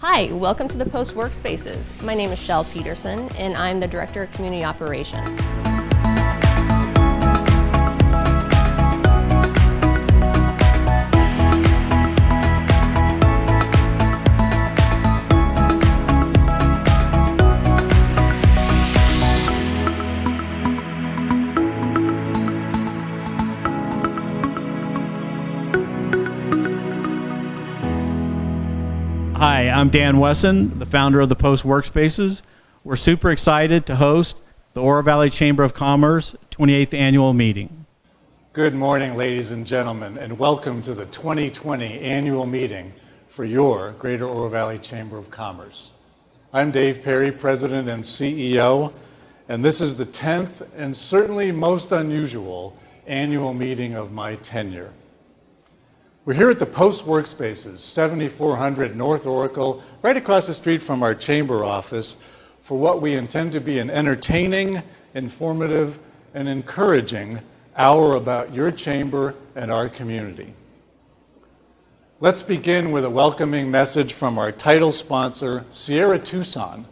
Hi, welcome to the Post Workspaces. My name is Shel Peterson, and I'm the Director of Community Operations. Hi, I'm Dan Wesson, the founder of the Post Workspaces. We're super excited to host the Oro Valley Chamber of Commerce 28th Annual Meeting. Good morning, ladies and gentlemen, and welcome to the 2020 Annual Meeting for your Greater Oro Valley Chamber of Commerce. I'm Dave Perry, President and CEO, and this is the 10th and certainly most unusual annual meeting of my tenure. We're here at the Post Workspaces, 7400 North Oracle, right across the street from our chamber office, for what we intend to be an entertaining, informative, and encouraging hour about your chamber and our community. Let's begin with a welcoming message from our title sponsor, Sierra Tucson,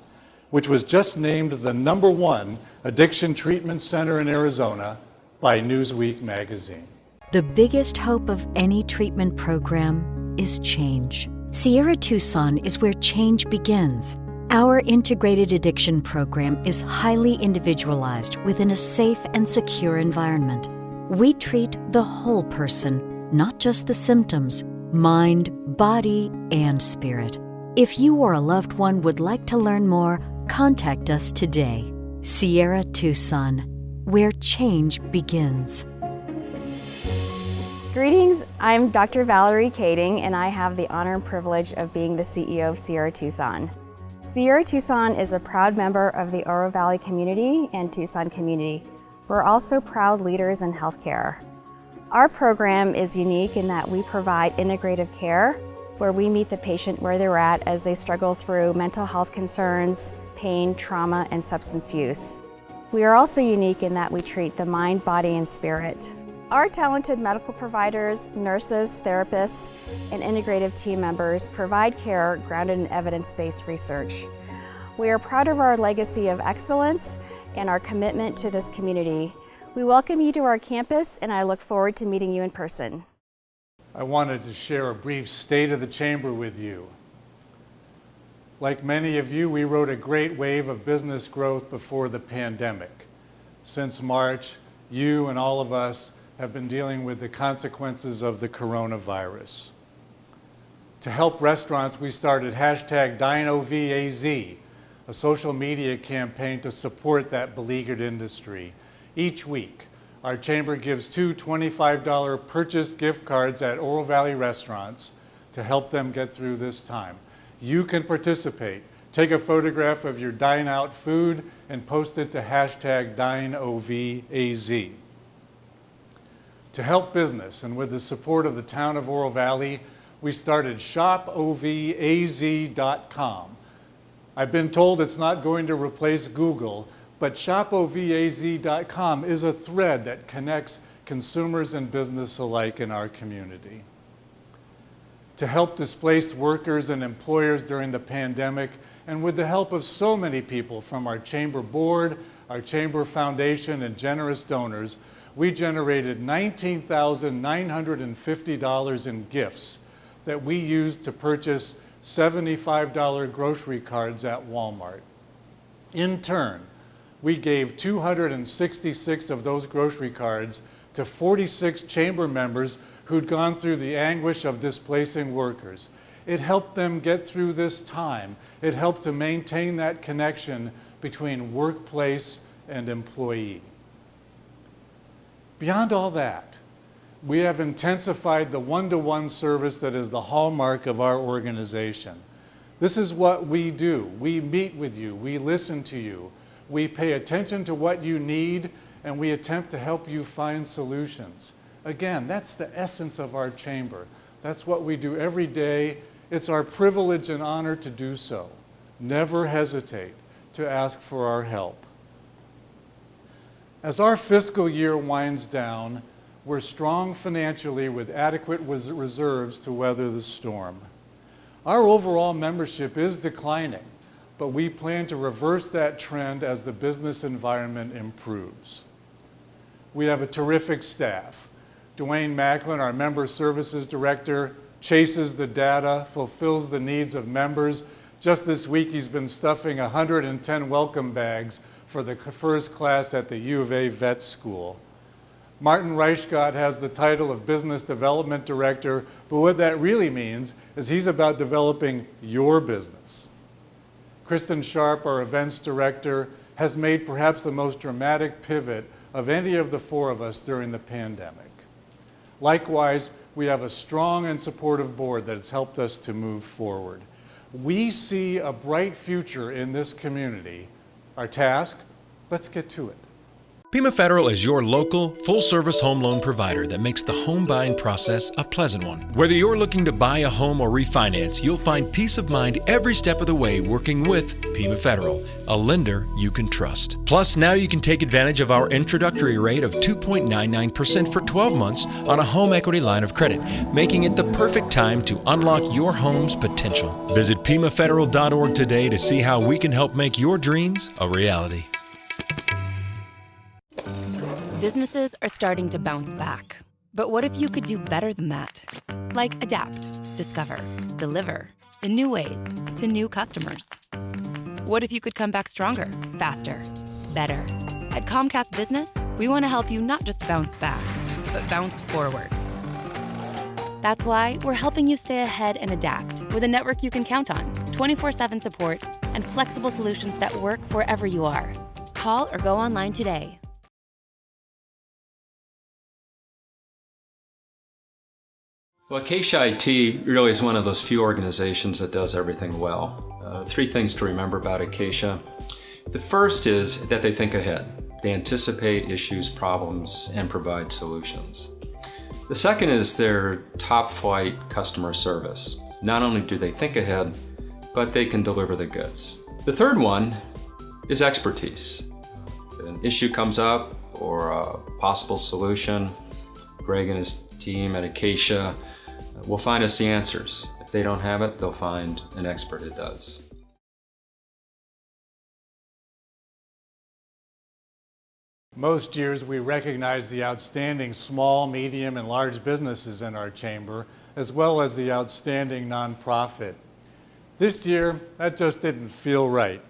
which was just named the #1 addiction treatment center in Arizona by Newsweek magazine. The biggest hope of any treatment program is change. Sierra Tucson is where change begins. Our integrated addiction program is highly individualized within a safe and secure environment. We treat the whole person, not just the symptoms, mind, body, and spirit. If you or a loved one would like to learn more, contact us today. Sierra Tucson, where change begins. Greetings, I'm Dr. Valerie Kading, and I have the honor and privilege of being the CEO of Sierra Tucson. Sierra Tucson is a proud member of the Oro Valley community and Tucson community. We're also proud leaders in healthcare. Our program is unique in that we provide integrative care where we meet the patient where they're at as they struggle through mental health concerns, pain, trauma, and substance use. We are also unique in that we treat the mind, body, and spirit. Our talented medical providers, nurses, therapists, and integrative team members provide care grounded in evidence-based research. We are proud of our legacy of excellence and our commitment to this community. We welcome you to our campus, and I look forward to meeting you in person. I wanted to share a brief state of the chamber with you. Like many of you, we rode a great wave of business growth before the pandemic. Since March, you and all of us have been dealing with the consequences of the coronavirus. To help restaurants, we started #DineOVAZ, a social media campaign to support that beleaguered industry. Each week, our chamber gives 2 $25 purchase gift cards at Oro Valley restaurants to help them get through this time. You can participate. Take a photograph of your dine out food and post it to #DineOVAZ. To help business and with the support of the town of Oro Valley, we started ShopOVAZ.com. I've been told it's not going to replace Google, but ShopOVAZ.com is a thread that connects consumers and business alike in our community. To help displaced workers and employers during the pandemic, and with the help of so many people from our chamber board, our chamber foundation, and generous donors, we generated $19,950 in gifts that we used to purchase $75 grocery cards at Walmart. In turn, we gave 266 of those grocery cards to 46 chamber members who'd gone through the anguish of displacing workers. It helped them get through this time. It helped to maintain that connection between workplace and employee. Beyond all that, we have intensified the one-to-one service that is the hallmark of our organization. This is what we do. We meet with you, we listen to you, we pay attention to what you need, and we attempt to help you find solutions. Again, that's the essence of our chamber. That's what we do every day. It's our privilege and honor to do so. Never hesitate to ask for our help. As our fiscal year winds down, we're strong financially with adequate reserves to weather the storm. Our overall membership is declining, but we plan to reverse that trend as the business environment improves. We have a terrific staff. Dwayne Macklin, our Member Services Director, chases the data, fulfills the needs of members. Just this week, he's been stuffing 110 welcome bags for the first class at the U of A Vet School. Martin Reichgott has the title of Business Development Director, but what that really means is he's about developing your business. Kristen Sharp, our Events Director, has made perhaps the most dramatic pivot of any of the four of us during the pandemic. Likewise, we have a strong and supportive board that has helped us to move forward. We see a bright future in this community. Our task, let's get to it. Pimafederal is your local, full-service home loan provider that makes the home buying process a pleasant one. Whether you're looking to buy a home or refinance, you'll find peace of mind every step of the way working with Pimafederal, a lender you can trust. Plus, now you can take advantage of our introductory rate of 2.99% for 12 months on a home equity line of credit, making it the perfect time to unlock your home's potential. Visit Pimafederal.org today to see how we can help make your dreams a reality. Businesses are starting to bounce back. But what if you could do better than that? Like adapt, discover, deliver in new ways to new customers. What if you could come back stronger, faster, better? At Comcast Business, we want to help you not just bounce back, but bounce forward. That's why we're helping you stay ahead and adapt with a network you can count on, 24/7 support, and flexible solutions that work wherever you are. Call or go online today. Well, Acacia IT really is one of those few organizations that does everything well. Three things to remember about Acacia. The first is that they think ahead. They anticipate issues, problems, and provide solutions. The second is their top-flight customer service. Not only do they think ahead, but they can deliver the goods. The third one is expertise. If an issue comes up or a possible solution, Greg and his team at Acacia will find us the answers. If they don't have it, they'll find an expert who does. Most years we recognize the outstanding small, medium, and large businesses in our chamber, as well as the outstanding nonprofit. This year, that just didn't feel right.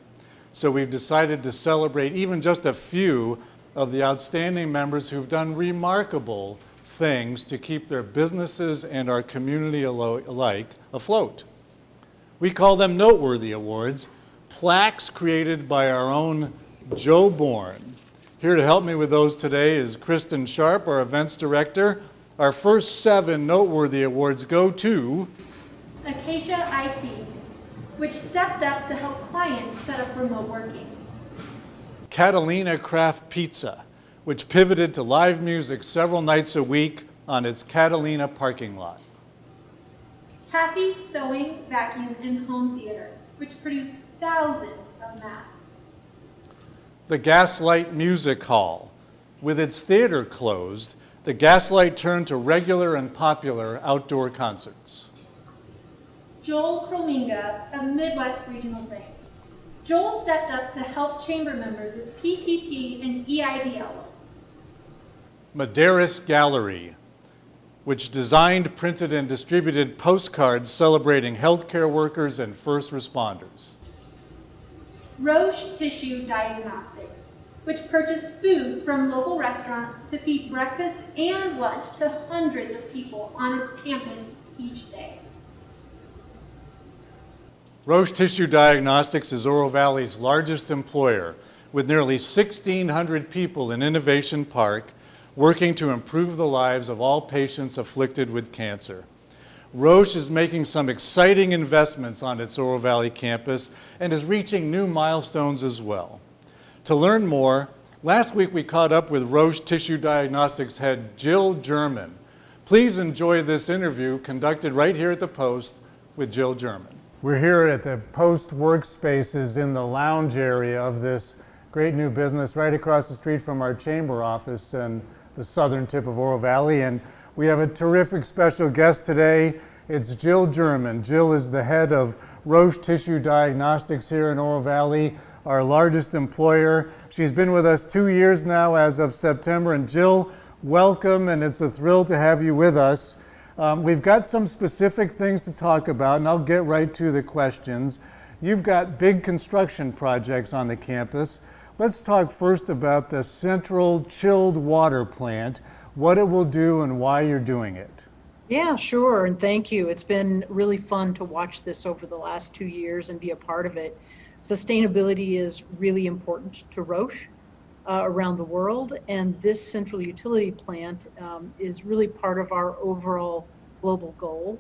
So we've decided to celebrate even just a few of the outstanding members who've done remarkable things to keep their businesses and our community alike afloat. We call them Noteworthy Awards, plaques created by our own Joe Bourne. Here to help me with those today is Kristen Sharp, our Events Director. Our first 7 Noteworthy Awards go to Acacia IT, which stepped up to help clients set up remote working. Catalina Craft Pizza, which pivoted to live music several nights a week on its Catalina parking lot. Kathy's Sewing, Vacuum, and Home Theater, which produced thousands of masks. The Gaslight Music Hall. With its theater closed, the Gaslight turned to regular and popular outdoor concerts. Joel Krominga of Midwest Regional Bank. Joel stepped up to help chamber members with PPP and EIDL loans. Madaris Gallery, which designed, printed, and distributed postcards celebrating healthcare workers and first responders. Roche Tissue Diagnostics, which purchased food from local restaurants to feed breakfast and lunch to hundreds of people on its campus each day. Roche Tissue Diagnostics is Oro Valley's largest employer, with nearly 1,600 people in Innovation Park working to improve the lives of all patients afflicted with cancer. Roche is making some exciting investments on its Oro Valley campus and is reaching new milestones as well. To learn more, last week we caught up with Roche Tissue Diagnostics head Jill German. Please enjoy this interview conducted right here at the Post with Jill German. We're here at the Post Workspaces in the lounge area of this great new business right across the street from our chamber office in the southern tip of Oro Valley. And we have a terrific special guest today. It's Jill German. Jill is the head of Roche Tissue Diagnostics here in Oro Valley, our largest employer. She's been with us 2 years now as of September. And Jill, welcome, and it's a thrill to have you with us. We've got some specific things to talk about, and I'll get right to the questions. You've got big construction projects on the campus. Let's talk first about the central chilled water plant, what it will do and why you're doing it. Yeah, sure, and thank you. It's been really fun to watch this over the last 2 years and be a part of it. Sustainability is really important to Roche around the world, and this central utility plant is really part of our overall global goal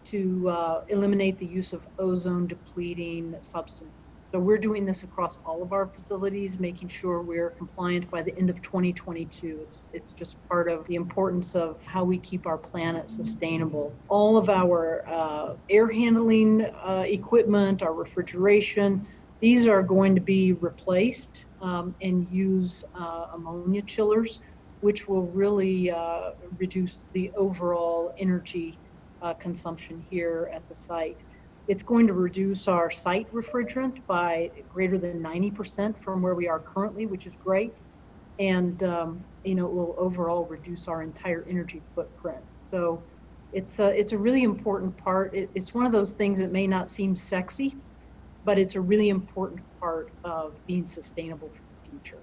to eliminate the use of ozone depleting substances. So we're doing this across all of our facilities, making sure we're compliant by the end of 2022. It's just part of the importance of how we keep our planet sustainable. All of our air handling equipment, our refrigeration, these are going to be replaced and use ammonia chillers, which will really reduce the overall energy consumption here at the site. It's going to reduce our site refrigerant by greater than 90% from where we are currently, which is great. And it will overall reduce our entire energy footprint. So it's a really important part. It's one of those things that may not seem sexy, but it's a really important part of being sustainable for the future.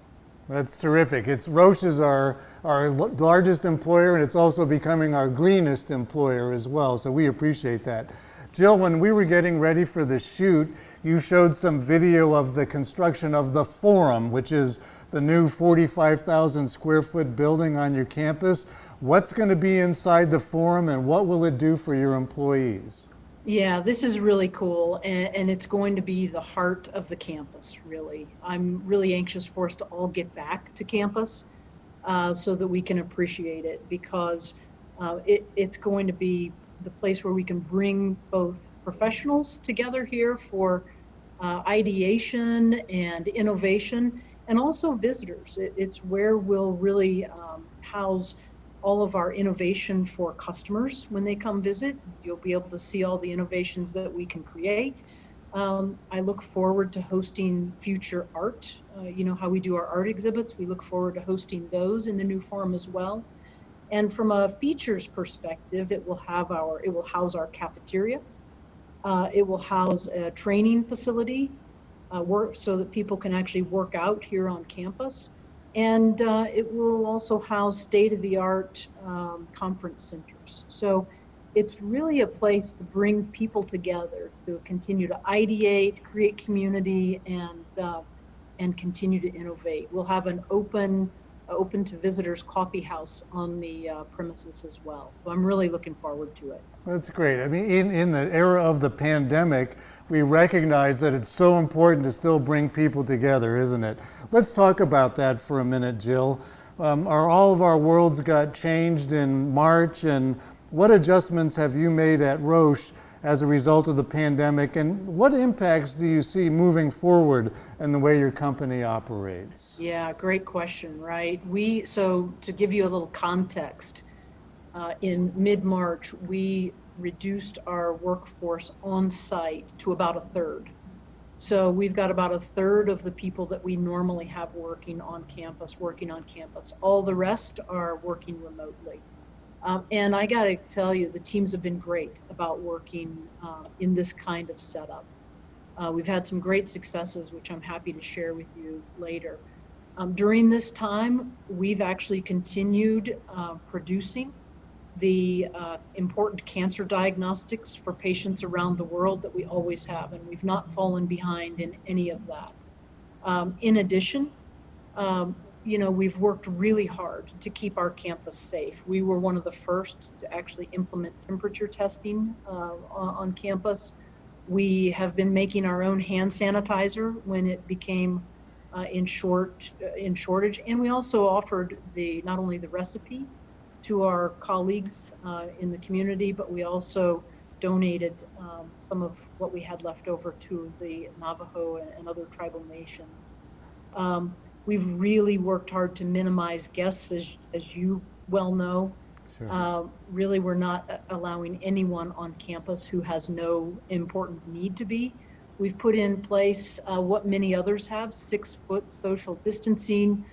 That's terrific. Roche is our largest employer, and it's also becoming our greenest employer as well, so we appreciate that. Jill, when we were getting ready for the shoot, you showed some video of the construction of the Forum, which is the new 45,000 square foot building on your campus. What's going to be inside the Forum, and what will it do for your employees? Yeah, this is really cool, and it's going to be the heart of the campus, really. I'm really anxious for us to all get back to campus so that we can appreciate it, because it's going to be the place where we can bring both professionals together here for ideation and innovation, and also visitors. It's where we'll really house all of our innovation for customers when they come visit. You'll be able to see all the innovations that we can create. I look forward to hosting future art. How we do our art exhibits, we look forward to hosting those in the new Forum as well. And from a features perspective, it will house our cafeteria. It will house a training facility, so that people can actually work out here on campus. And it will also house state-of-the-art conference centers. So it's really a place to bring people together to continue to ideate, create community, and continue to innovate. We'll have an open to visitors coffee house on the premises as well. So I'm really looking forward to it. That's great. I mean, in the era of the pandemic, we recognize that it's so important to still bring people together, isn't it? Let's talk about that for a minute, Jill. All of our worlds got changed in March, and what adjustments have you made at Roche as a result of the pandemic, and what impacts do you see moving forward in the way your company operates? Yeah, great question, right? So to give you a little context, in mid-March, we reduced our workforce on site to about a third. So we've got about a third of the people that we normally have working on campus. All the rest are working remotely. And I got to tell you, the teams have been great about working in this kind of setup. We've had some great successes, which I'm happy to share with you later. During this time, we've actually continued producing the important cancer diagnostics for patients around the world that we always have, and we've not fallen behind in any of that. In addition, we've worked really hard to keep our campus safe. We were one of the first to actually implement temperature testing on campus. We have been making our own hand sanitizer when it became in shortage, and we also offered not only the recipe to our colleagues in the community, but we also donated some of what we had left over to the Navajo and other tribal nations. We've really worked hard to minimize guests, as you well know. Sure. Really, we're not allowing anyone on campus who has no important need to be. We've put in place what many others have, 6-foot social distancing.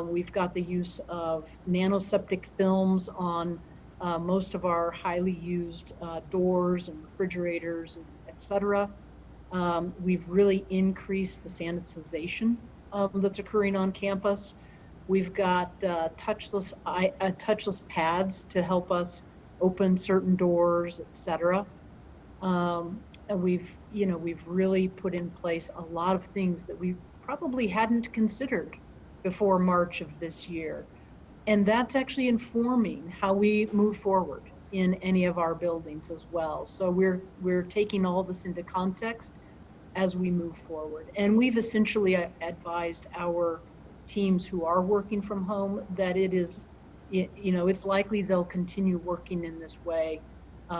We've got the use of nanoseptic films on most of our highly used doors and refrigerators, and et cetera. We've really increased the sanitization that's occurring on campus. We've got touchless pads to help us open certain doors, et cetera. And we've really put in place a lot of things that we probably hadn't considered before March of this year. And that's actually informing how we move forward in any of our buildings as well. So we're taking all this into context as we move forward. And we've essentially advised our teams who are working from home that it's likely they'll continue working in this way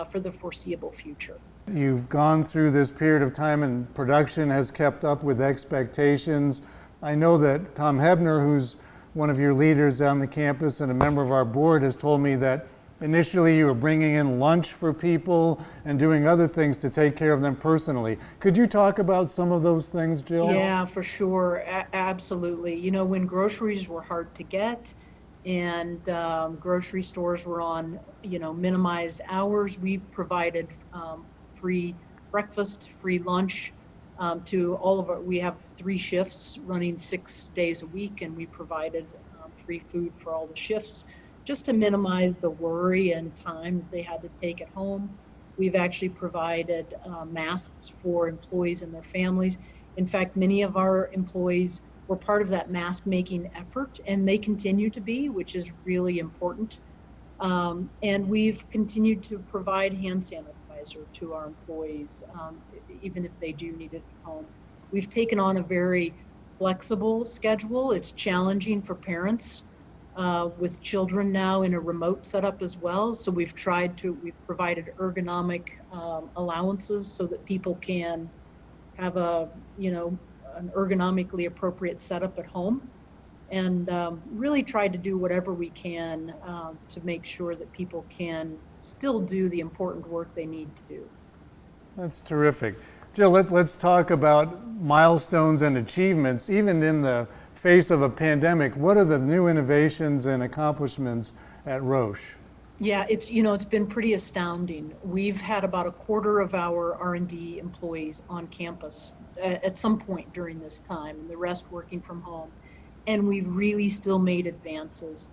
for the foreseeable future. You've gone through this period of time and production has kept up with expectations. I know that Tom Hebner, who's one of your leaders on the campus and a member of our board, has told me that initially you were bringing in lunch for people and doing other things to take care of them personally. Could you talk about some of those things, Jill? Yeah, for sure. Absolutely. When groceries were hard to get and grocery stores were on, minimized hours, we provided free breakfast, free lunch to all of our, we have 3 shifts running 6 days a week, and we provided free food for all the shifts just to minimize the worry and time that they had to take at home. We've actually provided masks for employees and their families. In fact, many of our employees were part of that mask making effort, and they continue to be, which is really important. And we've continued to provide hand sanitizer to our employees, even if they do need it at home. We've taken on a very flexible schedule. It's challenging for parents with children now in a remote setup as well. So we've provided ergonomic allowances so that people can have an ergonomically appropriate setup at home, and really tried to do whatever we can to make sure that people can still do the important work they need to do. That's terrific. Jill, let's talk about milestones and achievements. Even in the face of a pandemic, what are the new innovations and accomplishments at Roche? Yeah, it's been pretty astounding. We've had about a quarter of our R&D employees on campus at some point during this time, and the rest working from home. And we've really still made advances.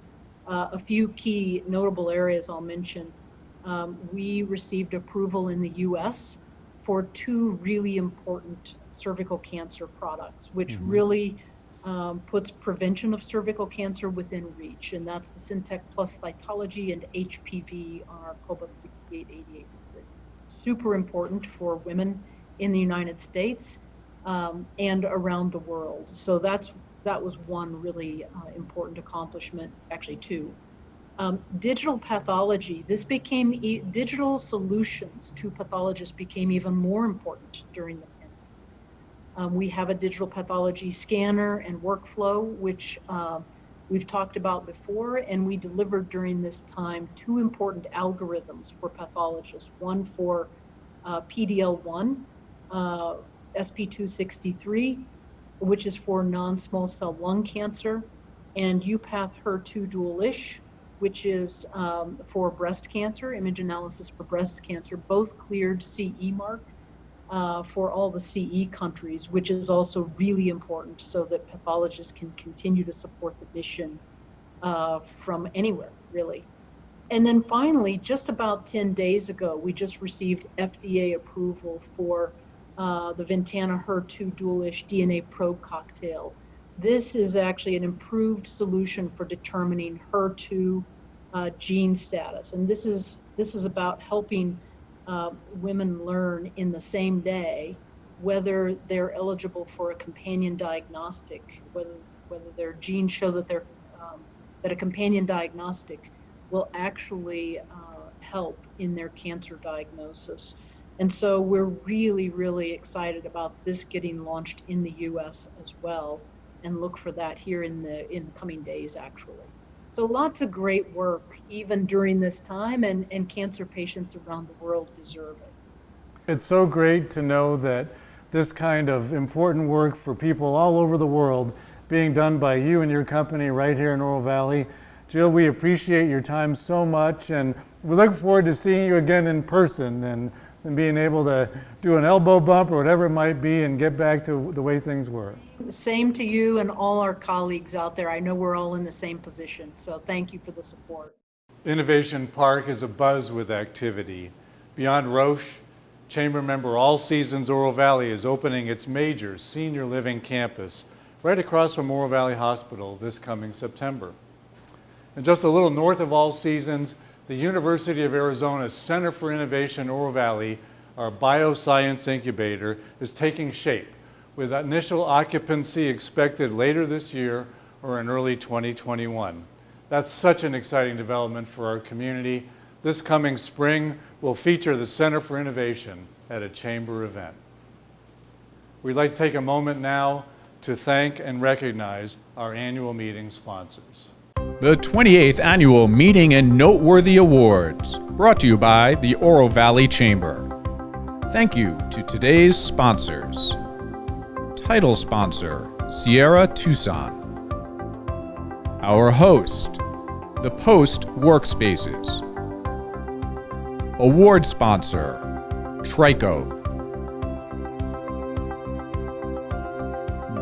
A few key notable areas I'll mention. We received approval in the US for 2 really important cervical cancer products, which really puts prevention of cervical cancer within reach, and that's the Syntec Plus cytology and HPV on our Cobas 6888. Super important for women in the United States and around the world. So that was one really important accomplishment, actually 2. Digital pathology, digital solutions to pathologists became even more important during the pandemic. We have a digital pathology scanner and workflow, which we've talked about before, and we delivered during this time 2 important algorithms for pathologists, one for PDL1, SP263, which is for non-small cell lung cancer, and UPath HER2 dual-ish, which is for breast cancer, image analysis for breast cancer, both cleared CE mark for all the CE countries, which is also really important so that pathologists can continue to support the mission from anywhere, really. And then finally, just about 10 days ago, we just received FDA approval for the Ventana HER2 dual-ish DNA probe cocktail. This is actually an improved solution for determining HER2 gene status. And this is about helping women learn in the same day whether they're eligible for a companion diagnostic, whether their genes show that that a companion diagnostic will actually help in their cancer diagnosis. And so we're really, really excited about this getting launched in the US as well, and look for that here in the coming days, actually. So lots of great work, even during this time, and cancer patients around the world deserve it. It's so great to know that this kind of important work for people all over the world being done by you and your company right here in Oro Valley. Jill, we appreciate your time so much, and we look forward to seeing you again in person and being able to do an elbow bump or whatever it might be and get back to the way things were. Same to you and all our colleagues out there. I know we're all in the same position, so thank you for the support. Innovation Park is abuzz with activity. Beyond Roche, Chamber member All Seasons Oro Valley is opening its major senior living campus right across from Oro Valley Hospital this coming September. And just a little north of All Seasons, the University of Arizona's Center for Innovation Oro Valley, our bioscience incubator, is taking shape with initial occupancy expected later this year or in early 2021. That's such an exciting development for our community. This coming spring, we'll feature the Center for Innovation at a Chamber event. We'd like to take a moment now to thank and recognize our annual meeting sponsors. The 28th Annual Meeting and Noteworthy Awards, brought to you by the Oro Valley Chamber. Thank you to today's sponsors. Title sponsor, Sierra Tucson. Our host, the Post Workspaces. Award sponsor, Trico.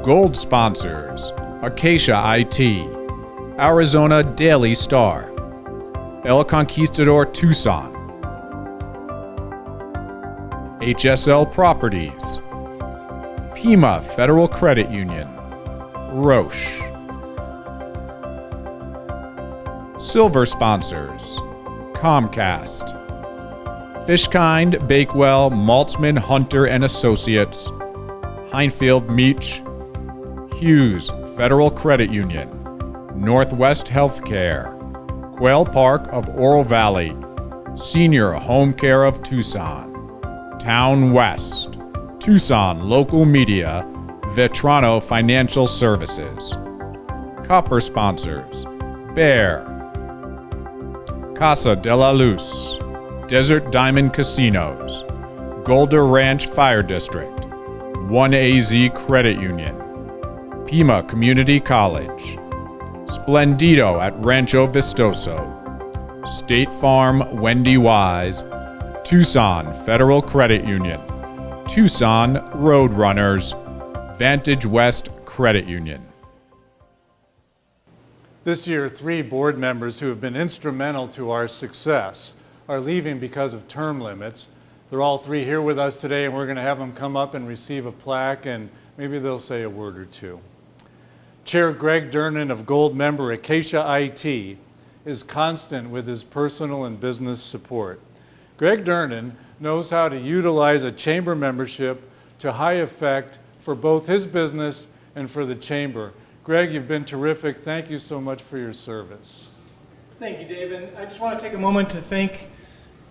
Gold sponsors, Acacia IT, Arizona Daily Star, El Conquistador Tucson, HSL Properties, Pimafederal Credit Union, Roche. Silver sponsors, Comcast, Fishkind, Bakewell, Maltzman, Hunter and Associates, Heinfield Meach, Hughes Federal Credit Union, Northwest Healthcare, Quail Park of Oro Valley, Senior Home Care of Tucson, Town West, Tucson Local Media, Vetrano Financial Services. Copper sponsors, Bear, Casa de la Luz, Desert Diamond Casinos, Golder Ranch Fire District, 1AZ Credit Union, Pima Community College, Splendido at Rancho Vistoso, State Farm Wendy Wise, Tucson Federal Credit Union, Tucson Roadrunners, Vantage West Credit Union. This year, 3 board members who have been instrumental to our success are leaving because of term limits. They're all 3 here with us today, and we're going to have them come up and receive a plaque, and maybe they'll say a word or two. Chair Greg Durnan of Gold member Acacia IT is constant with his personal and business support. Greg Durnan knows how to utilize a chamber membership to high effect for both his business and for the chamber. Greg, you've been terrific. Thank you so much for your service. Thank you, Dave. And I just want to take a moment to thank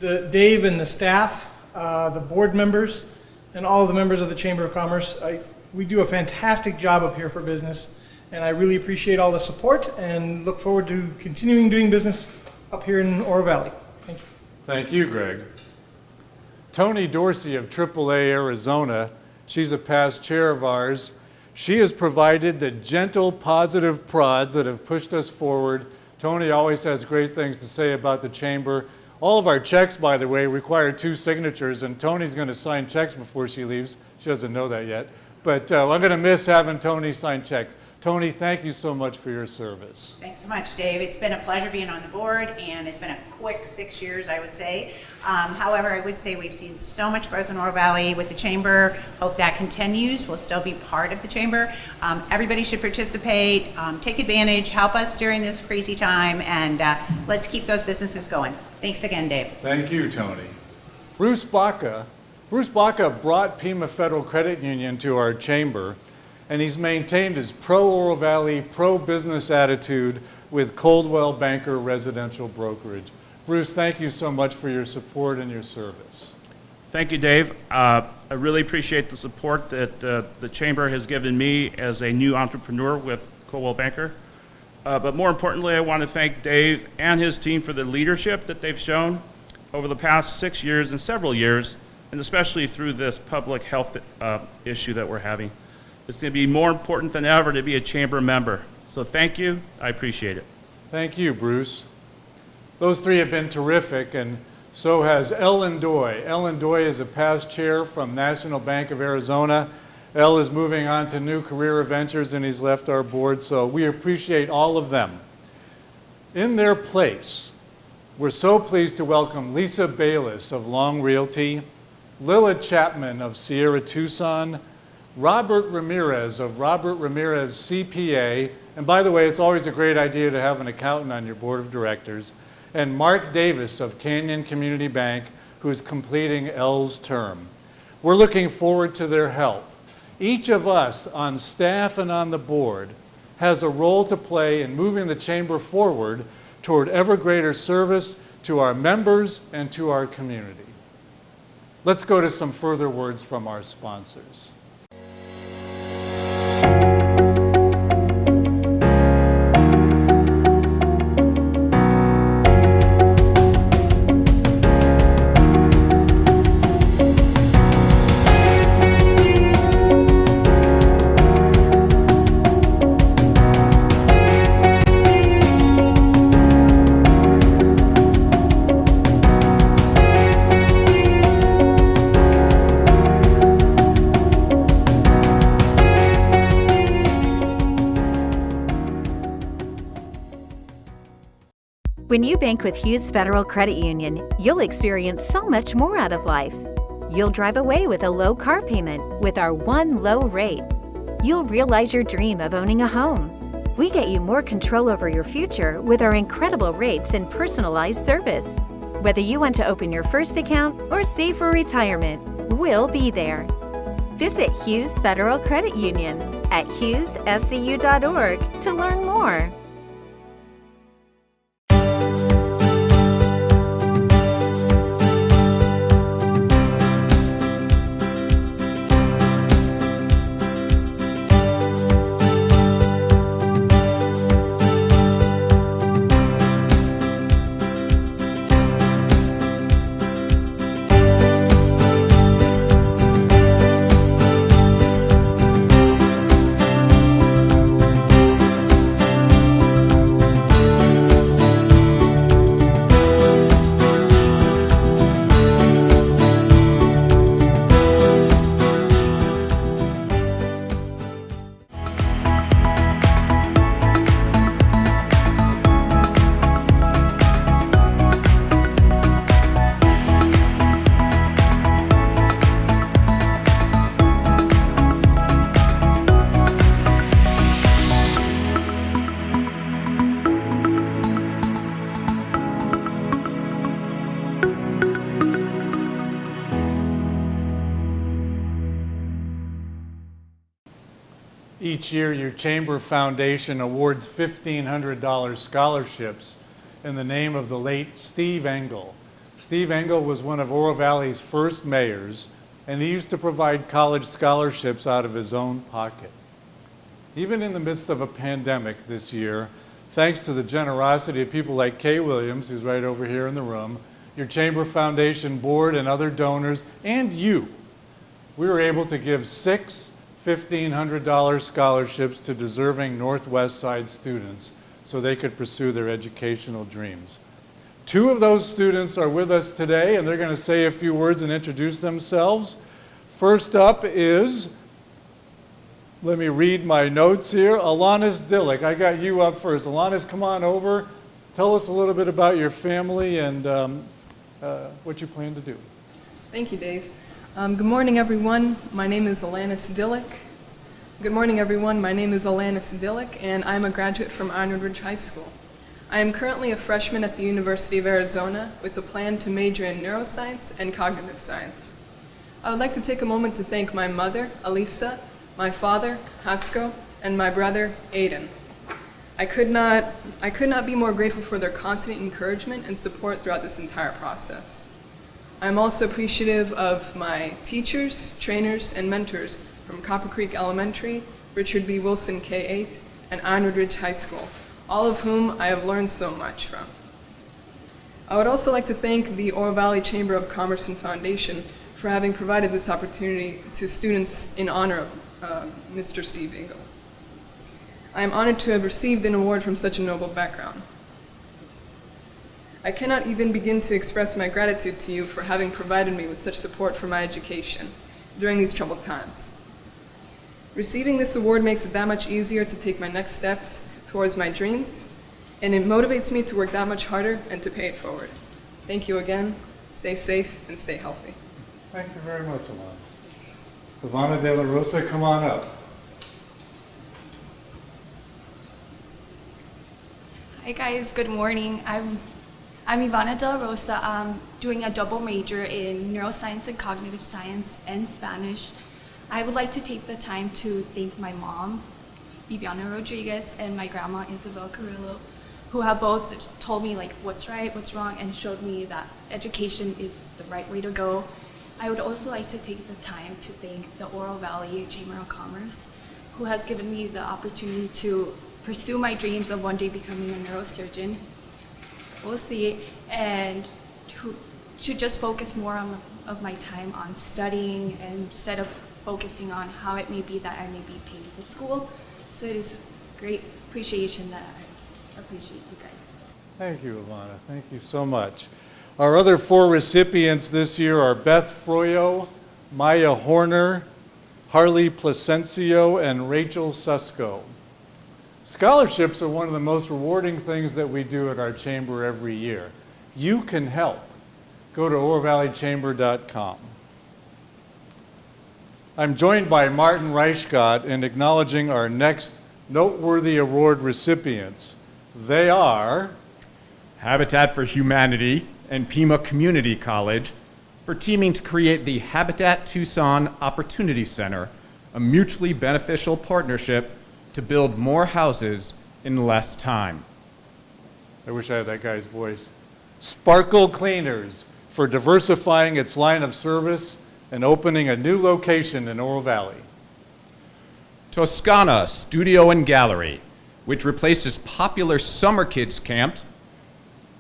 Dave and the staff, the board members, and all of the members of the Chamber of Commerce. We do a fantastic job up here for business, and I really appreciate all the support and look forward to continuing doing business up here in Oro Valley. Thank you. Thank you, Greg. Tony Dorsey of AAA Arizona, she's a past chair of ours. She has provided the gentle, positive prods that have pushed us forward. Tony always has great things to say about the chamber. All of our checks, by the way, require 2 signatures, and Tony's going to sign checks before she leaves. She doesn't know that yet. But I'm going to miss having Tony sign checks. Tony, thank you so much for your service. Thanks so much, Dave. It's been a pleasure being on the board, and it's been a quick 6 years, I would say. However, I would say we've seen so much growth in Oro Valley with the chamber. Hope that continues. We'll still be part of the chamber. Everybody should participate, take advantage, help us during this crazy time, and let's keep those businesses going. Thanks again, Dave. Thank you, Tony. Bruce Baca brought Pimafederal Credit Union to our chamber, and he's maintained his pro-Oro Valley, pro-business attitude with Coldwell Banker Residential Brokerage. Bruce, thank you so much for your support and your service. Thank you, Dave. I really appreciate the support that the Chamber has given me as a new entrepreneur with Coldwell Banker. But more importantly, I want to thank Dave and his team for the leadership that they've shown over the past 6 years and several years, and especially through this public health issue that we're having. It's going to be more important than ever to be a chamber member. So thank you. I appreciate it. Thank you, Bruce. Those three have been terrific, and so has Ellen Doy. Ellen Doy is a past chair from National Bank of Arizona. Elle is moving on to new career ventures, and he's left our board, so we appreciate all of them. In their place, we're so pleased to welcome Lisa Bayless of Long Realty, Lilla Chapman of Sierra Tucson, Robert Ramirez of Robert Ramirez CPA, and by the way, it's always a great idea to have an accountant on your board of directors, and Mark Davis of Canyon Community Bank, who is completing Elle's term. We're looking forward to their help. Each of us on staff and on the board has a role to play in moving the chamber forward toward ever greater service to our members and to our community. Let's go to some further words from our sponsors. When you bank with Hughes Federal Credit Union, you'll experience so much more out of life. You'll drive away with a low car payment with our one low rate. You'll realize your dream of owning a home. We get you more control over your future with our incredible rates and personalized service. Whether you want to open your first account or save for retirement, we'll be there. Visit Hughes Federal Credit Union at hughesfcu.org to learn more. Each year, your Chamber Foundation awards $1,500 scholarships in the name of the late Steve Engel. Steve Engel was one of Oro Valley's first mayors, and he used to provide college scholarships out of his own pocket. Even in the midst of a pandemic this year, thanks to the generosity of people like Kay Williams, who's right over here in the room, your Chamber Foundation board and other donors, and you, we were able to give 6 $1,500 scholarships to deserving Northwest Side students so they could pursue their educational dreams. 2 of those students are with us today, and they're going to say a few words and introduce themselves. First up is, let me read my notes here, Alanis Dillick. I got you up first. Alanis, come on over. Tell us a little bit about your family and what you plan to do. Thank you, Dave. Good morning, everyone. My name is Alanis Dillick. Good morning, everyone. My name is Alanis Dillick, and I'm a graduate from Ironwood Ridge High School. I am currently a freshman at the University of Arizona with a plan to major in neuroscience and cognitive science. I would like to take a moment to thank my mother, Alisa, my father, Hasko, and my brother, Aiden. I could not be more grateful for their constant encouragement and support throughout this entire process. I'm also appreciative of my teachers, trainers, and mentors from Copper Creek Elementary, Richard B. Wilson K-8, and Ironwood Ridge High School, all of whom I have learned so much from. I would also like to thank the Oro Valley Chamber of Commerce and Foundation for having provided this opportunity to students in honor of Mr. Steve Engel. I am honored to have received an award from such a noble background. I cannot even begin to express my gratitude to you for having provided me with such support for my education during these troubled times. Receiving this award makes it that much easier to take my next steps towards my dreams, and it motivates me to work that much harder and to pay it forward. Thank you again. Stay safe and stay healthy. Thank you very much, Alonso. Ivana De La Rosa, come on up. Hi guys, good morning. I'm Ivana De La Rosa. I'm doing a double major in neuroscience and cognitive science and Spanish. I would like to take the time to thank my mom, Viviana Rodriguez, and my grandma, Isabel Carrillo, who have both told me like what's right, what's wrong, and showed me that education is the right way to go. I would also like to take the time to thank the Oro Valley Chamber of Commerce, who has given me the opportunity to pursue my dreams of one day becoming a neurosurgeon. We'll see, and to just focus more of my time on studying instead of focusing on how it may be that I may be paid for school. So it is great appreciation that I appreciate you guys. Thank you, Ivana. Thank you so much. Our other 4 recipients this year are Beth Froyo, Maya Horner, Harley Placencio, and Rachel Susko. Scholarships are one of the most rewarding things that we do at our chamber every year. You can help. Go to orovalleychamber.com. I'm joined by Martin Reichgott in acknowledging our next noteworthy award recipients. They are Habitat for Humanity and Pima Community College for teaming to create the Habitat Tucson Opportunity Center, a mutually beneficial partnership to build more houses in less time. I wish I had that guy's voice. Sparkle Cleaners for diversifying its line of service and opening a new location in Oro Valley. Toscana Studio and Gallery, which replaces popular summer kids camp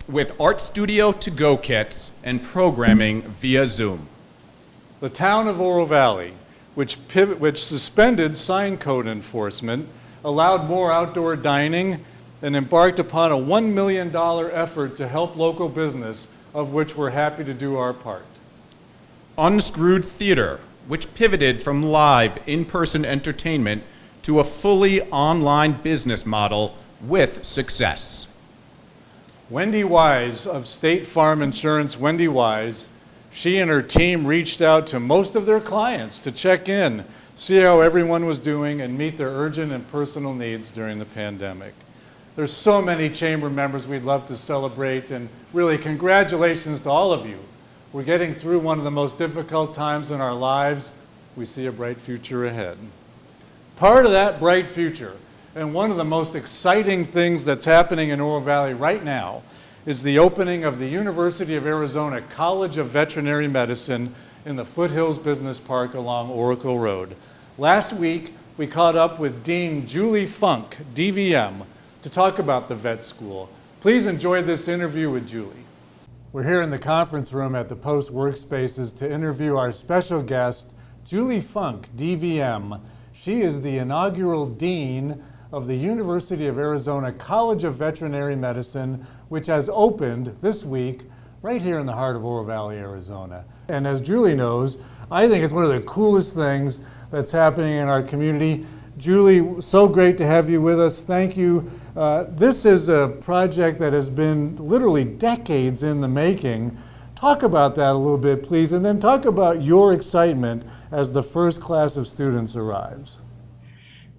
with art studio to-go kits and programming via Zoom. The town of Oro Valley, which suspended sign code enforcement, allowed more outdoor dining, and embarked upon a $1 million effort to help local business, of which we're happy to do our part. Unscrewed Theater, which pivoted from live in-person entertainment to a fully online business model with success. Wendy Wise of State Farm Insurance, Wendy Wise, she and her team reached out to most of their clients to check in, see how everyone was doing, and meet their urgent and personal needs during the pandemic. There's so many chamber members we'd love to celebrate, and really congratulations to all of you. We're getting through one of the most difficult times in our lives. We see a bright future ahead. Part of that bright future, and one of the most exciting things that's happening in Oro Valley right now, is the opening of the University of Arizona College of Veterinary Medicine in the Foothills Business Park along Oracle Road. Last week, we caught up with Dean Julie Funk, DVM, to talk about the vet school. Please enjoy this interview with Julie. We're here in the conference room at the Post Workspaces to interview our special guest, Julie Funk, DVM. She is the inaugural dean of the University of Arizona College of Veterinary Medicine, which has opened this week right here in the heart of Oro Valley, Arizona. And as Julie knows, I think it's one of the coolest things that's happening in our community. Julie, so great to have you with us. Thank you. This is a project that has been literally decades in the making. Talk about that a little bit, please, and then talk about your excitement as the first class of students arrives.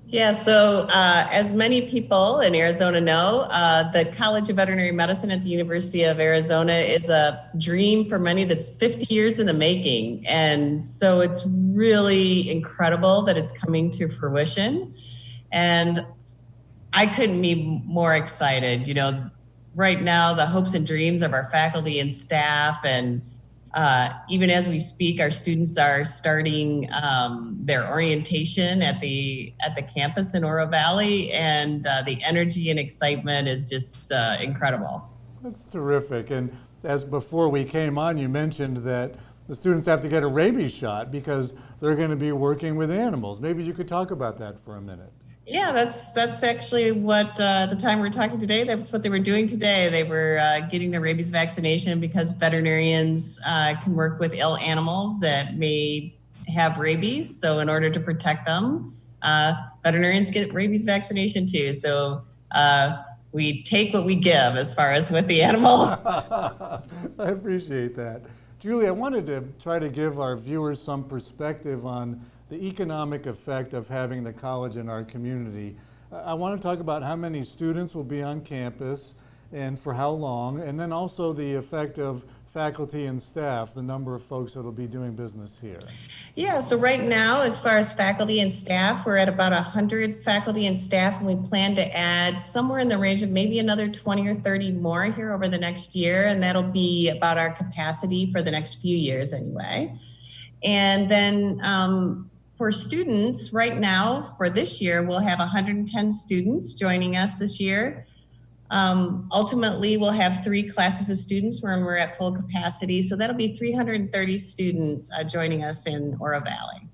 Yeah, so as many people in Arizona know, the College of Veterinary Medicine at the University of Arizona is a dream for many that's 50 years in the making. And so it's really incredible that it's coming to fruition. And I couldn't be more excited. You know, right now, the hopes and dreams of our faculty and staff and Even as we speak, our students are starting their orientation at the campus in Oro Valley, and the energy and excitement is just incredible. That's terrific. And as before we came on, you mentioned that the students have to get a rabies shot because they're going to be working with animals. Maybe you could talk about that for a minute. Yeah, that's actually what the time we're talking today, that's what they were doing today. They were getting the rabies vaccination because veterinarians can work with ill animals that may have rabies. So in order to protect them, veterinarians get rabies vaccination too. So we take what we give as far as with the animals. I appreciate that. Julie, I wanted to try to give our viewers some perspective on the economic effect of having the college in our community. I want to talk about how many students will be on campus and for how long, and then also the effect of faculty and staff, the number of folks that will be doing business here. Yeah, so right now, as far as faculty and staff, we're at about 100 faculty and staff, and we plan to add somewhere in the range of maybe another 20 or 30 more here over the next year, and that'll be about our capacity for the next few years anyway. And then for students, right now, for this year, we'll have 110 students joining us this year. Ultimately, we'll have 3 classes of students when we're at full capacity. So that'll be 330 students joining us in Oro Valley.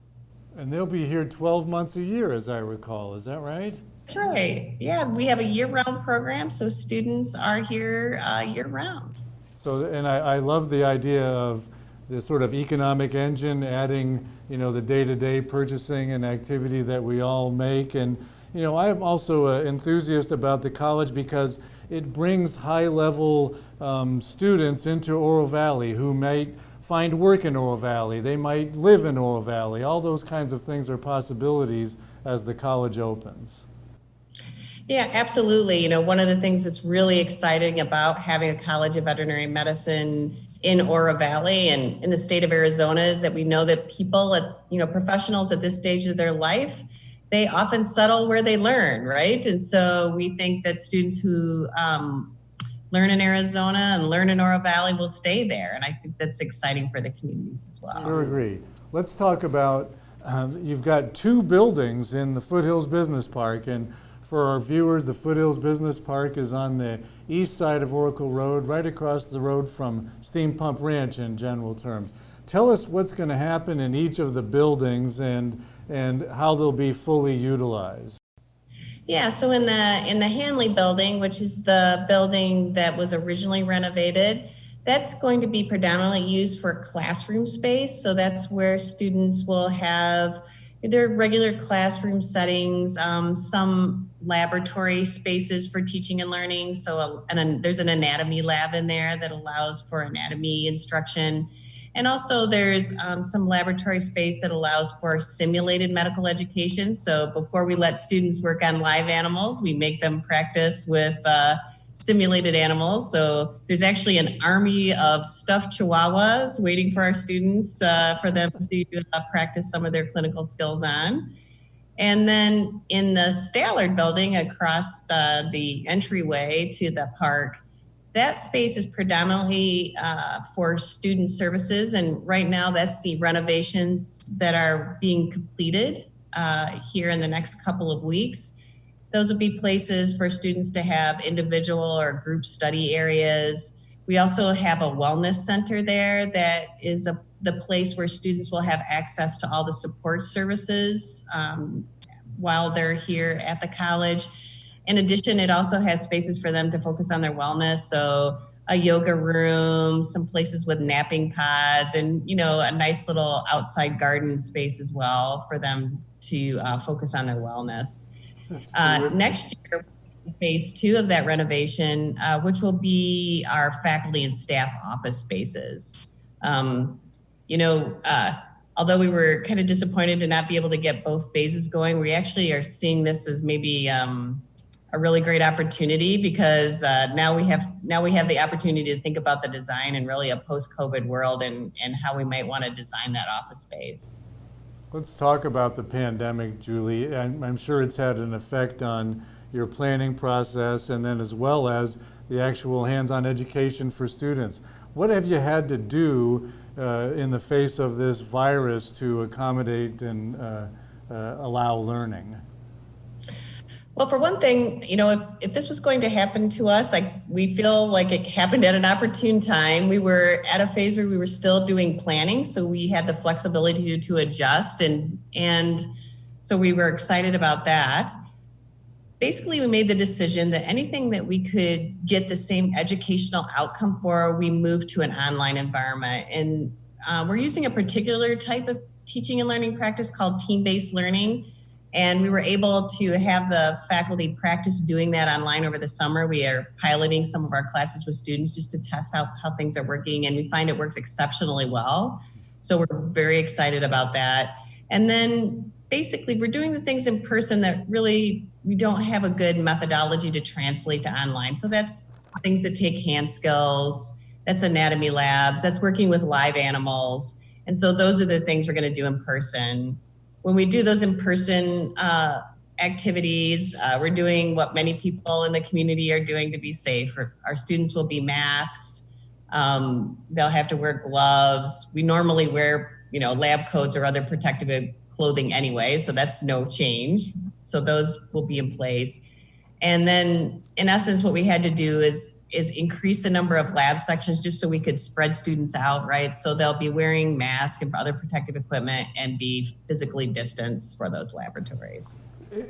And they'll be here 12 months a year, as I recall. Is that right? That's right. Yeah, we have a year-round program, so students are here year-round. So, and I love the idea of the sort of economic engine, adding, the day-to-day purchasing and activity that we all make. And, I'm also an enthusiast about the college because it brings high-level students into Oro Valley who might find work in Oro Valley. They might live in Oro Valley. All those kinds of things are possibilities as the college opens. Yeah, absolutely. One of the things that's really exciting about having a College of Veterinary Medicine in Oro Valley and in the state of Arizona is that we know that people professionals at this stage of their life, they often settle where they learn, right? And so we think that students who learn in Arizona and learn in Oro Valley will stay there. And I think that's exciting for the communities as well. Sure agree. Let's talk about, you've got 2 buildings in the Foothills Business Park. And for our viewers, the Foothills Business Park is on the east side of Oracle Road, right across the road from Steam Pump Ranch in general terms. Tell us what's going to happen in each of the buildings and how they'll be fully utilized. Yeah, so in the Hanley building, which is the building that was originally renovated, that's going to be predominantly used for classroom space. So that's where students will have their regular classroom settings, some laboratory spaces for teaching and learning. So there's an anatomy lab in there that allows for anatomy instruction. And also there's some laboratory space that allows for simulated medical education. So before we let students work on live animals, we make them practice with simulated animals. So there's actually an army of stuffed chihuahuas waiting for our students for them to practice some of their clinical skills on. And then in the Stallard building across the entryway to the park, that space is predominantly for student services. And right now that's the renovations that are being completed here in the next couple of weeks. Those will be places for students to have individual or group study areas. We also have a wellness center there that is the place where students will have access to all the support services while they're here at the college. In addition, it also has spaces for them to focus on their wellness. So a yoga room, some places with napping pods, and a nice little outside garden space as well for them to focus on their wellness. Next year, phase 2 of that renovation, which will be our faculty and staff office spaces. Although we were kind of disappointed to not be able to get both phases going, we actually are seeing this as maybe a really great opportunity because now we have the opportunity to think about the design in really a post-COVID world and how we might want to design that office space. Let's talk about the pandemic, Julie. I'm sure it's had an effect on your planning process and then as well as the actual hands-on education for students. What have you had to do in the face of this virus to accommodate and allow learning? Well, for one thing, if this was going to happen to us, we feel like it happened at an opportune time. We were at a phase where we were still doing planning, so we had the flexibility to adjust, and so we were excited about that. Basically, we made the decision that anything that we could get the same educational outcome for, we moved to an online environment. And we're using a particular type of teaching and learning practice called team-based learning. And we were able to have the faculty practice doing that online over the summer. We are piloting some of our classes with students just to test out how things are working, and we find it works exceptionally well. So we're very excited about that. And then basically we're doing the things in person that really we don't have a good methodology to translate to online. So that's things that take hand skills, that's anatomy labs, that's working with live animals. And so those are the things we're going to do in person. When we do those in-person activities, we're doing what many people in the community are doing to be safe. Our students will be masked. They'll have to wear gloves. We normally wear, lab coats or other protective clothing anyway, so that's no change. So those will be in place. And then, in essence, what we had to do is increase the number of lab sections just so we could spread students out, right? So they'll be wearing masks and other protective equipment and be physically distanced for those laboratories.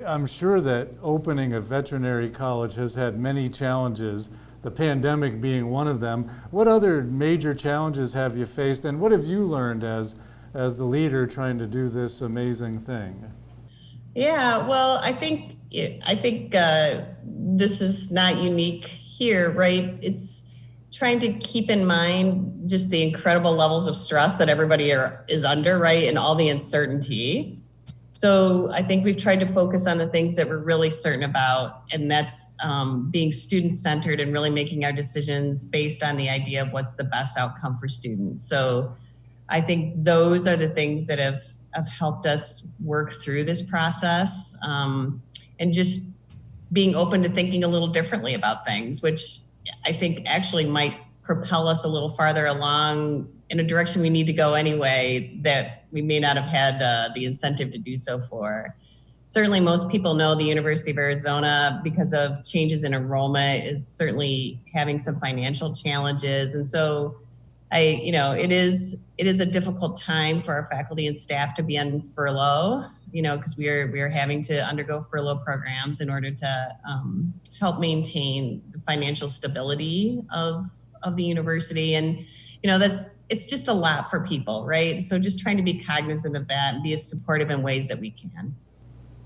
I'm sure that opening a veterinary college has had many challenges, the pandemic being one of them. What other major challenges have you faced, and what have you learned as the leader trying to do this amazing thing? Yeah, well, I think this is not unique here, right? It's trying to keep in mind just the incredible levels of stress that everybody is under, right? And all the uncertainty. So I think we've tried to focus on the things that we're really certain about, and that's being student-centered and really making our decisions based on the idea of what's the best outcome for students. So I think those are the things that have helped us work through this process, and just being open to thinking a little differently about things, which I think actually might propel us a little farther along in a direction we need to go anyway, that we may not have had the incentive to do so for. Certainly most people know the University of Arizona, because of changes in enrollment, is certainly having some financial challenges. And so it is a difficult time for our faculty and staff to be on furlough, because we are having to undergo furlough programs in order to help maintain the financial stability of the university. And, it's just a lot for people, right? So just trying to be cognizant of that and be as supportive in ways that we can.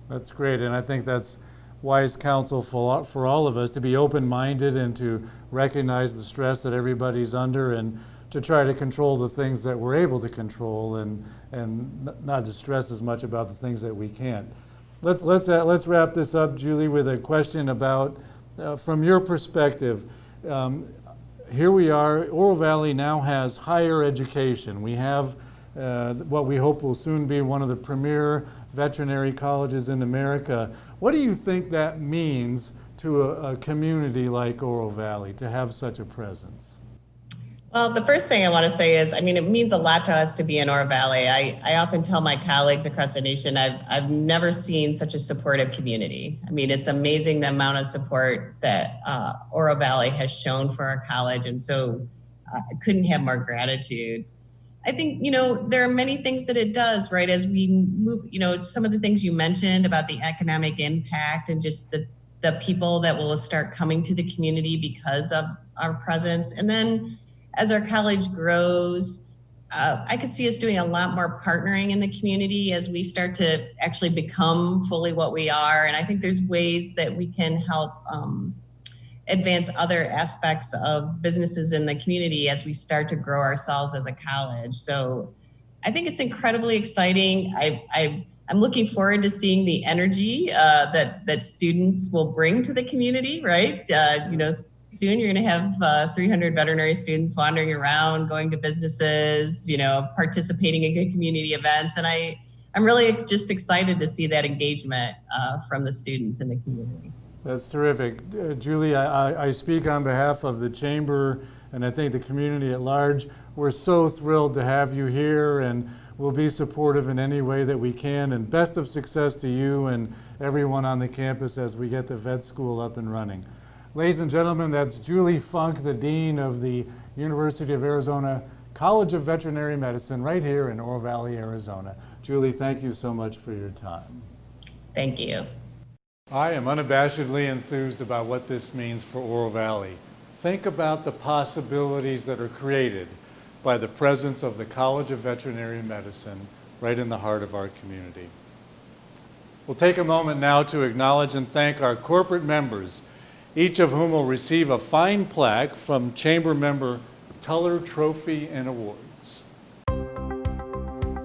That's great, and I think that's wise counsel for all of us, to be open-minded and to recognize the stress that everybody's under, and to try to control the things that we're able to control, and not to stress as much about the things that we can't. Let's wrap this up, Julie, with a question about, from your perspective, here we are, Oro Valley now has higher education. We have what we hope will soon be one of the premier veterinary colleges in America. What do you think that means to a community like Oro Valley to have such a presence? Well, the first thing I want to say is, it means a lot to us to be in Oro Valley. I often tell my colleagues across the nation, I've never seen such a supportive community. it's amazing the amount of support that Oro Valley has shown for our college. And so I couldn't have more gratitude. I think, there are many things that it does, right? As we move, some of the things you mentioned about the economic impact and just the people that will start coming to the community because of our presence. And then as our college grows, I could see us doing a lot more partnering in the community as we start to actually become fully what we are. And I think there's ways that we can help advance other aspects of businesses in the community as we start to grow ourselves as a college. So I think it's incredibly exciting. I'm looking forward to seeing the energy that students will bring to the community, right? Soon you're going to have 300 veterinary students wandering around, going to businesses, participating in good community events. And I'm really just excited to see that engagement from the students in the community. That's terrific. Julie, I speak on behalf of the Chamber and I think the community at large. We're so thrilled to have you here, and we'll be supportive in any way that we can. And best of success to you and everyone on the campus as we get the vet school up and running. Ladies and gentlemen, that's Julie Funk, the Dean of the University of Arizona College of Veterinary Medicine right here in Oro Valley, Arizona. Julie, thank you so much for your time. Thank you. I am unabashedly enthused about what this means for Oro Valley. Think about the possibilities that are created by the presence of the College of Veterinary Medicine right in the heart of our community. We'll take a moment now to acknowledge and thank our corporate members, each of whom will receive a fine plaque from Chamber member Tuller Trophy and Awards.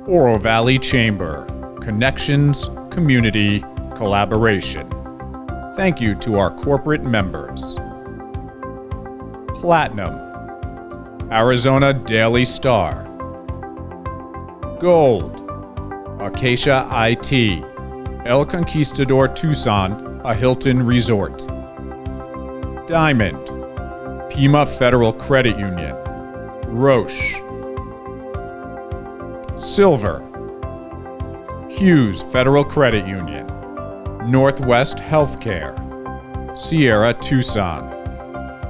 Oro Valley Chamber. Connections, community, collaboration. Thank you to our corporate members. Platinum. Arizona Daily Star. Gold. Acacia IT. El Conquistador Tucson, a Hilton Resort. Diamond. Pimafederal Credit Union. Roche. Silver. Hughes Federal Credit Union. Northwest Healthcare. Sierra Tucson.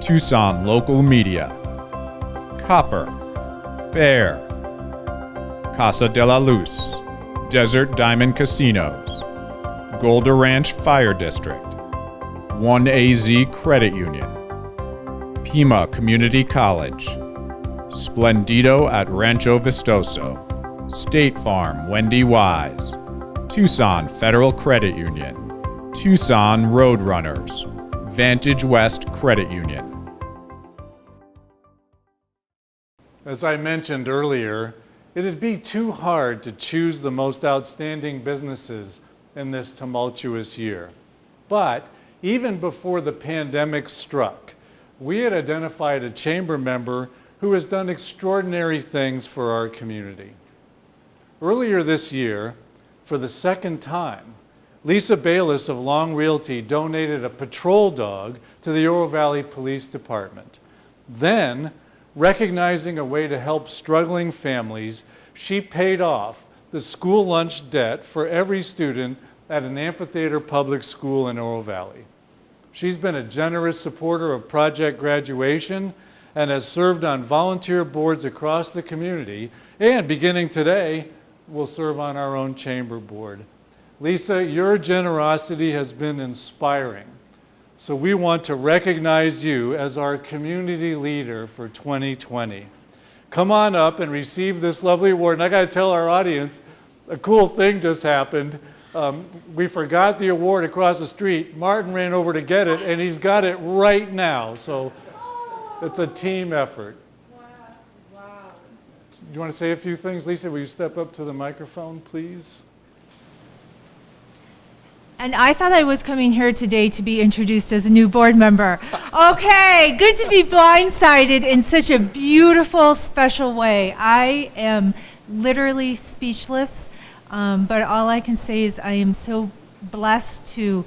Tucson Local Media. Copper. Bear. Casa de la Luz. Desert Diamond Casinos. Golder Ranch Fire District. 1AZ Credit Union. Pima Community College. Splendido at Rancho Vistoso. State Farm Wendy Wise. Tucson Federal Credit Union. Tucson Roadrunners. Vantage West Credit Union. As I mentioned earlier, it'd be too hard to choose the most outstanding businesses in this tumultuous year. But even before the pandemic struck, we had identified a chamber member who has done extraordinary things for our community. Earlier this year, for the second time, Lisa Bayless of Long Realty donated a patrol dog to the Oro Valley Police Department. Then, recognizing a way to help struggling families, she paid off the school lunch debt for every student at an amphitheater public school in Oro Valley. She's been a generous supporter of Project Graduation and has served on volunteer boards across the community, and beginning today, will serve on our own chamber board. Lisa, your generosity has been inspiring. So we want to recognize you as our community leader for 2020. Come on up and receive this lovely award. And I got to tell our audience, a cool thing just happened. We forgot the award across the street. Martin ran over to get it, and he's got it right now. So it's a team effort. Wow. Do you want to say a few things, Lisa? Will you step up to the microphone, please? And I thought I was coming here today to be introduced as a new board member. Okay, good to be blindsided in such a beautiful, special way. I am literally speechless, but all I can say is I am so blessed to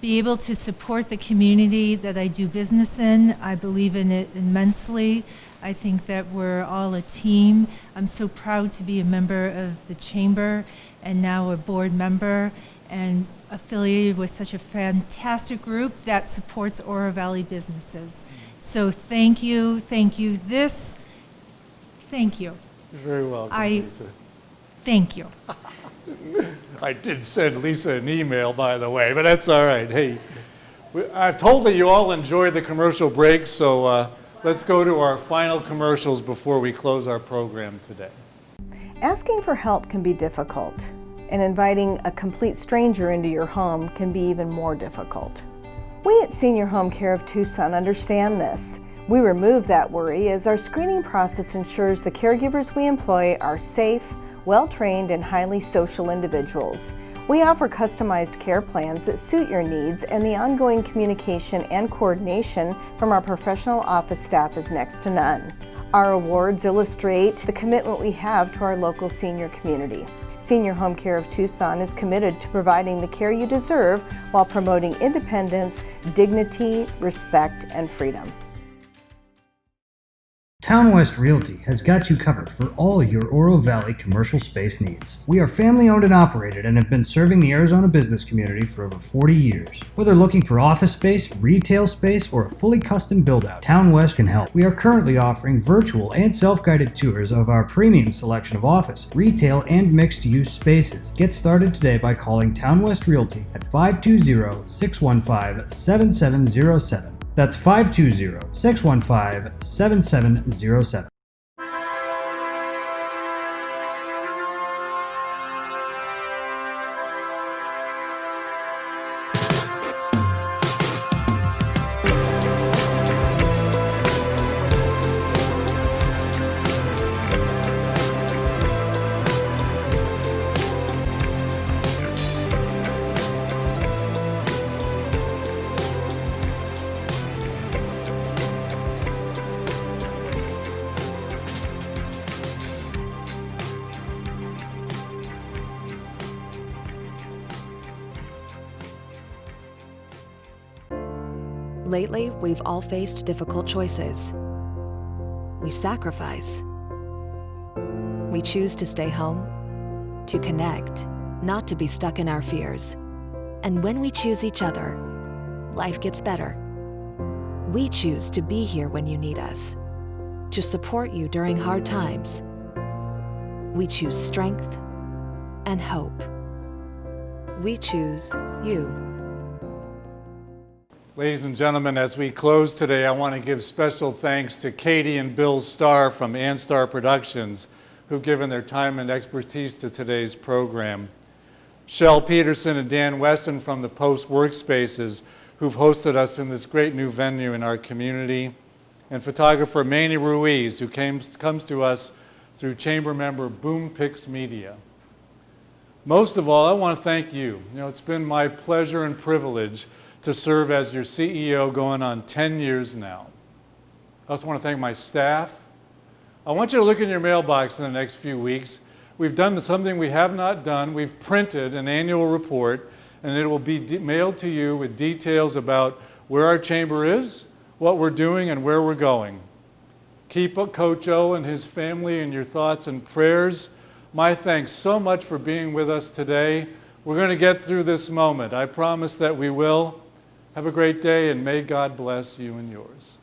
be able to support the community that I do business in. I believe in it immensely. I think that we're all a team. I'm so proud to be a member of the chamber and now a board member and affiliated with such a fantastic group that supports Oro Valley businesses. So thank you, thank you. Thank you. You're very welcome, Lisa. Thank you. I did send Lisa an email, by the way, but that's all right. Hey, I've told that you all enjoyed the commercial break, so let's go to our final commercials before we close our program today. Asking for help can be difficult, and inviting a complete stranger into your home can be even more difficult. We at Senior Home Care of Tucson understand this. We remove that worry as our screening process ensures the caregivers we employ are safe, well-trained, and highly social individuals. We offer customized care plans that suit your needs, and the ongoing communication and coordination from our professional office staff is next to none. Our awards illustrate the commitment we have to our local senior community. Senior Home Care of Tucson is committed to providing the care you deserve while promoting independence, dignity, respect, and freedom. Town West Realty has got you covered for all your Oro Valley commercial space needs. We are family owned and operated and have been serving the Arizona business community for over 40 years. Whether looking for office space, retail space, or a fully custom build-out, Town West can help. We are currently offering virtual and self-guided tours of our premium selection of office, retail, and mixed-use spaces. Get started today by calling Town West Realty at 520-615-7707. That's 520-615-7707. Lately, we've all faced difficult choices. We sacrifice. We choose to stay home, to connect, not to be stuck in our fears. And when we choose each other, life gets better. We choose to be here when you need us, to support you during hard times. We choose strength and hope. We choose you. Ladies and gentlemen, as we close today, I want to give special thanks to Katie and Bill Starr from Anstar Productions, who've given their time and expertise to today's program. Shel Peterson and Dan Weston from the Post Workspaces, who've hosted us in this great new venue in our community. And photographer Manny Ruiz, who comes to us through chamber member Boom Pix Media. Most of all, I want to thank you. It's been my pleasure and privilege to serve as your CEO going on 10 years now. I also want to thank my staff. I want you to look in your mailbox in the next few weeks. We've done something we have not done. We've printed an annual report, and it will be mailed to you with details about where our chamber is, what we're doing, and where we're going. Keep Coach O and his family in your thoughts and prayers. My thanks so much for being with us today. We're going to get through this moment. I promise that we will. Have a great day, and may God bless you and yours.